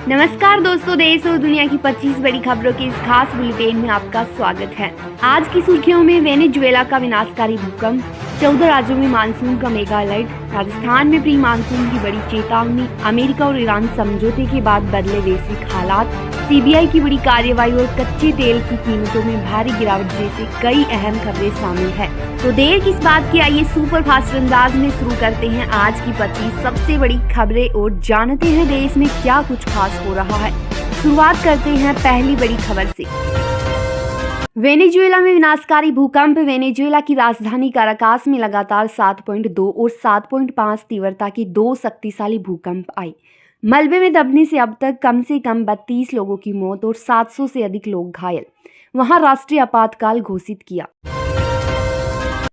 नमस्कार दोस्तों, देश और दुनिया की 25 बड़ी खबरों के इस खास बुलेटिन में आपका स्वागत है। आज की सुर्खियों में वेनेजुएला का विनाशकारी भूकंप, 14 राज्यों में मानसून का मेगा अलर्ट, राजस्थान में प्री मानसून की बड़ी चेतावनी, अमेरिका और ईरान समझौते के बाद बदले वैश्विक हालात, सीबीआई की बड़ी कार्रवाई और कच्चे तेल की कीमतों में भारी गिरावट जैसे कई अहम खबरें शामिल है। तो देर किस बात की, आइए सुपर फास्ट अंदाज में शुरू करते हैं आज की 25 सबसे बड़ी खबरें और जानते हैं देश में क्या कुछ खास हो रहा है। शुरुआत करते हैं पहली बड़ी खबर से। वेनेजुएला में विनाशकारी भूकंप। वेनेजुएला की राजधानी काराकास में लगातार 7.2 और 7.5 तीव्रता के दो शक्तिशाली भूकंप आए। मलबे में दबने से अब तक कम से कम 32 लोगों की मौत और 700 से अधिक लोग घायल। वहां राष्ट्रीय आपातकाल घोषित किया।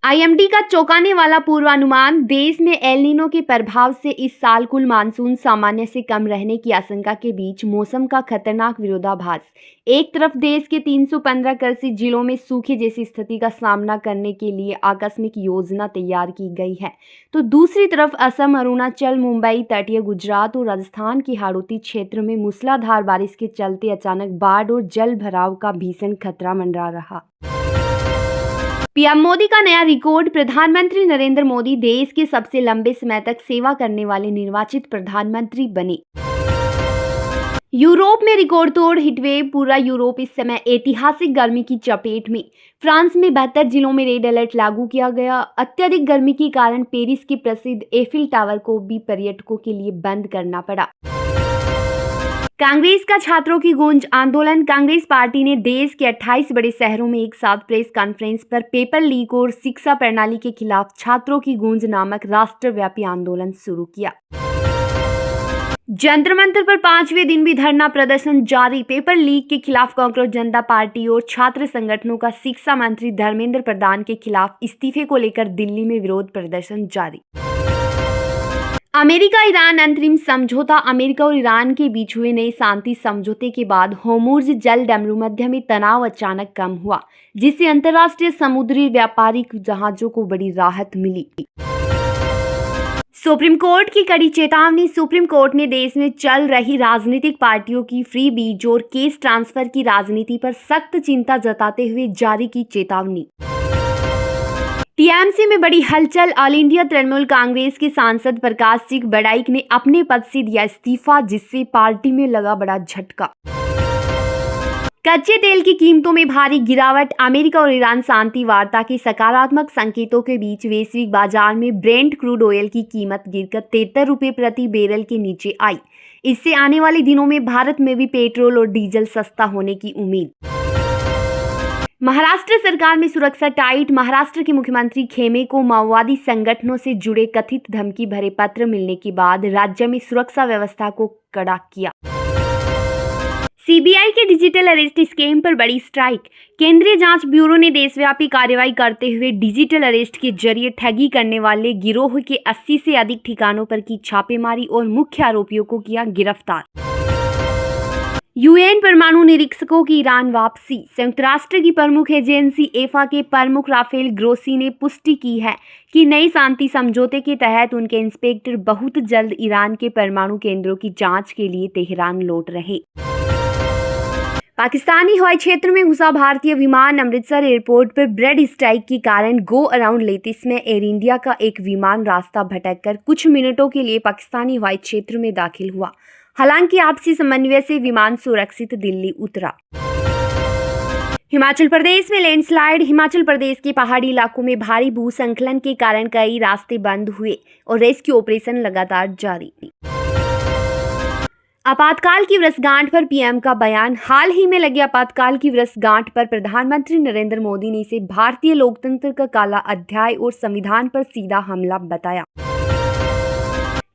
आईएमडी का चौंकाने वाला पूर्वानुमान। देश में एल नीनो के प्रभाव से इस साल कुल मानसून सामान्य से कम रहने की आशंका के बीच मौसम का खतरनाक विरोधाभास। एक तरफ देश के 315 कृषि जिलों में सूखे जैसी स्थिति का सामना करने के लिए आकस्मिक योजना तैयार की गई है, तो दूसरी तरफ असम, अरुणाचल, मुंबई, तटीय गुजरात और राजस्थान के हाड़ौती क्षेत्र में मूसलाधार बारिश के चलते अचानक बाढ़ और जल भराव का भीषण खतरा मंडरा रहा। पीएम मोदी का नया रिकॉर्ड। प्रधानमंत्री नरेंद्र मोदी देश के सबसे लंबे समय तक सेवा करने वाले निर्वाचित प्रधानमंत्री बने। यूरोप में रिकॉर्ड तोड़ हीटवेव। पूरा यूरोप इस समय ऐतिहासिक गर्मी की चपेट में। फ्रांस में 72 जिलों में रेड अलर्ट लागू किया गया। अत्यधिक गर्मी के कारण पेरिस के प्रसिद्ध एफिल टावर को भी पर्यटकों के लिए बंद करना पड़ा। कांग्रेस का छात्रों की गूंज आंदोलन। कांग्रेस पार्टी ने देश के 28 बड़े शहरों में एक साथ प्रेस कॉन्फ्रेंस पर पेपर लीक और शिक्षा प्रणाली के खिलाफ छात्रों की गूंज नामक राष्ट्रव्यापी आंदोलन शुरू किया। जंतर मंतर पर 5वें दिन भी धरना प्रदर्शन जारी। पेपर लीक के खिलाफ कांग्रेस जनता पार्टी और छात्र संगठनों का शिक्षा मंत्री धर्मेंद्र प्रधान के खिलाफ इस्तीफे को लेकर दिल्ली में विरोध प्रदर्शन जारी। अमेरिका ईरान अंतरिम समझौता। अमेरिका और ईरान के बीच हुए नए शांति समझौते के बाद होर्मुज़ जल डमरूमध्य में तनाव अचानक कम हुआ, जिससे अंतर्राष्ट्रीय समुद्री व्यापारिक जहाजों को बड़ी राहत मिली। सुप्रीम कोर्ट की कड़ी चेतावनी। सुप्रीम कोर्ट ने देश में चल रही राजनीतिक पार्टियों की फ्री बीज और केस ट्रांसफर की राजनीति पर सख्त चिंता जताते हुए जारी की चेतावनी। टीएमसी में बड़ी हलचल। ऑल इंडिया तृणमूल कांग्रेस के सांसद प्रकाश सिंह बड़ाइक ने अपने पद से दिया इस्तीफा, जिससे पार्टी में लगा बड़ा झटका। कच्चे तेल की कीमतों में भारी गिरावट। अमेरिका और ईरान शांति वार्ता के सकारात्मक संकेतों के बीच वैश्विक बाजार में ब्रेंट क्रूड ऑयल की कीमत गिरकर 73 रुपये प्रति बैरल के नीचे आई। इससे आने वाले दिनों में भारत में भी पेट्रोल और डीजल सस्ता होने की उम्मीद। महाराष्ट्र सरकार में सुरक्षा टाइट। महाराष्ट्र के मुख्यमंत्री खेमे को माओवादी संगठनों से जुड़े कथित धमकी भरे पत्र मिलने के बाद राज्य में सुरक्षा व्यवस्था को कड़ा किया। सीबीआई के डिजिटल अरेस्ट स्कीम पर बड़ी स्ट्राइक। केंद्रीय जांच ब्यूरो ने देशव्यापी कार्रवाई करते हुए डिजिटल अरेस्ट के जरिए ठगी करने वाले गिरोह के 80 से अधिक ठिकानों पर की छापेमारी और मुख्य आरोपियों को किया गिरफ्तार। यूएन परमाणु निरीक्षकों की ईरान वापसी। संयुक्त राष्ट्र की प्रमुख एजेंसी एफा के प्रमुख राफेल ग्रोसी ने पुष्टि की है कि नई शांति समझौते के तहत उनके इंस्पेक्टर बहुत जल्द ईरान के परमाणु केंद्रों की जांच के लिए तेहरान लौट रहे। पाकिस्तानी हवाई क्षेत्र में घुसा भारतीय विमान। अमृतसर एयरपोर्ट पर ब्रेड स्ट्राइक के कारण गो अराउंड लेते समय एयर इंडिया का एक विमान रास्ता भटककर कुछ मिनटों के लिए पाकिस्तानी हवाई क्षेत्र में दाखिल हुआ। हालांकि आपसी समन्वय से विमान सुरक्षित दिल्ली उतरा। हिमाचल प्रदेश में लैंडस्लाइड। हिमाचल प्रदेश के पहाड़ी इलाकों में भारी भूस्खलन के कारण कई रास्ते बंद हुए और रेस्क्यू ऑपरेशन लगातार जारी। आपातकाल की वर्षगांठ पर पीएम का बयान। हाल ही में लगे आपातकाल की वर्षगांठ पर प्रधानमंत्री नरेंद्र मोदी ने इसे भारतीय लोकतंत्र का काला अध्याय और संविधान पर सीधा हमला बताया।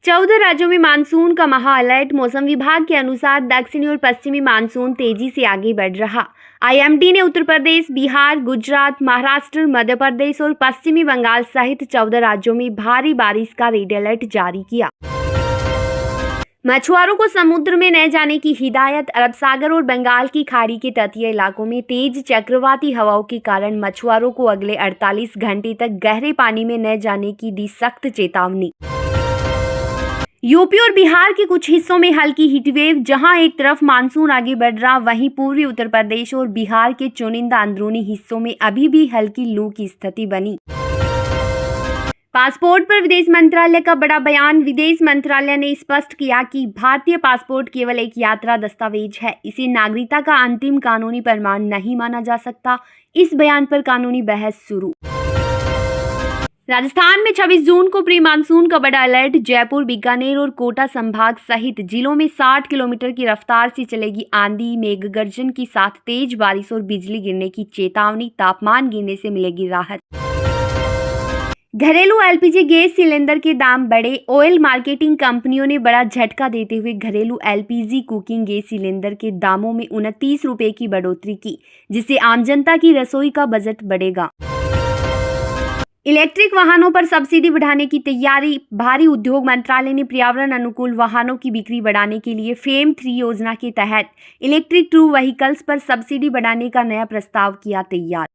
14 राज्यों में मानसून का महा अलर्ट। मौसम विभाग के अनुसार दक्षिणी और पश्चिमी मानसून तेजी से आगे बढ़ रहा। आईएमडी ने उत्तर प्रदेश, बिहार, गुजरात, महाराष्ट्र, मध्य प्रदेश और पश्चिमी बंगाल सहित 14 राज्यों में भारी बारिश का रेड अलर्ट जारी किया। मछुआरों को समुद्र में न जाने की हिदायत। अरब सागर और बंगाल की खाड़ी के तटीय इलाकों में तेज चक्रवाती हवाओं के कारण मछुआरों को अगले 48 घंटे तक गहरे पानी में न जाने की दी सख्त चेतावनी। यूपी और बिहार के कुछ हिस्सों में हल्की हीटवेव। जहां एक तरफ मानसून आगे बढ़ रहा, वहीं पूर्वी उत्तर प्रदेश और बिहार के चुनिंदा अंदरूनी हिस्सों में अभी भी हल्की लू की स्थिति बनी। पासपोर्ट पर विदेश मंत्रालय का बड़ा बयान। विदेश मंत्रालय ने स्पष्ट किया कि भारतीय पासपोर्ट केवल एक यात्रा दस्तावेज है, इसे नागरिकता का अंतिम कानूनी प्रमाण नहीं माना जा सकता। इस बयान पर कानूनी बहस शुरू। राजस्थान में 26 जून को प्री मानसून का बड़ा अलर्ट। जयपुर, बीकानेर और कोटा संभाग सहित जिलों में 60 किलोमीटर की रफ्तार से चलेगी आंधी, मेघ गर्जन के साथ तेज बारिश और बिजली गिरने की चेतावनी। तापमान गिरने से मिलेगी राहत। घरेलू एलपीजी गैस सिलेंडर के दाम बढ़े। ऑयल मार्केटिंग कंपनियों ने बड़ा झटका देते हुए घरेलू एलपीजी कुकिंग गैस सिलेंडर के दामों में 29 रुपए की बढ़ोतरी की, जिससे आम जनता की रसोई का बजट बढ़ेगा। इलेक्ट्रिक वाहनों पर सब्सिडी बढ़ाने की तैयारी। भारी उद्योग मंत्रालय ने पर्यावरण अनुकूल वाहनों की बिक्री बढ़ाने के लिए फेम 3 योजना के तहत इलेक्ट्रिक ट्रू व्हीकल्स पर सब्सिडी बढ़ाने का नया प्रस्ताव किया तैयार।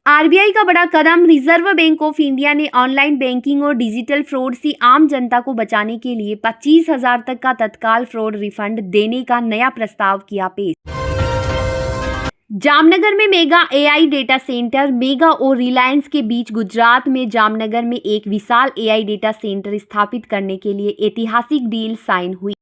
आरबीआई का बड़ा कदम। रिजर्व बैंक ऑफ इंडिया ने ऑनलाइन बैंकिंग और डिजिटल फ्रॉड से आम जनता को बचाने के लिए 25,000 तक का तत्काल फ्रॉड रिफंड देने का नया प्रस्ताव किया पेश। जामनगर में mega AI data centre. Mega और रिलायंस के बीच गुजरात में जामनगर में एक विशाल एआई डेटा सेंटर स्थापित करने के लिए ऐतिहासिक डील साइन हुई।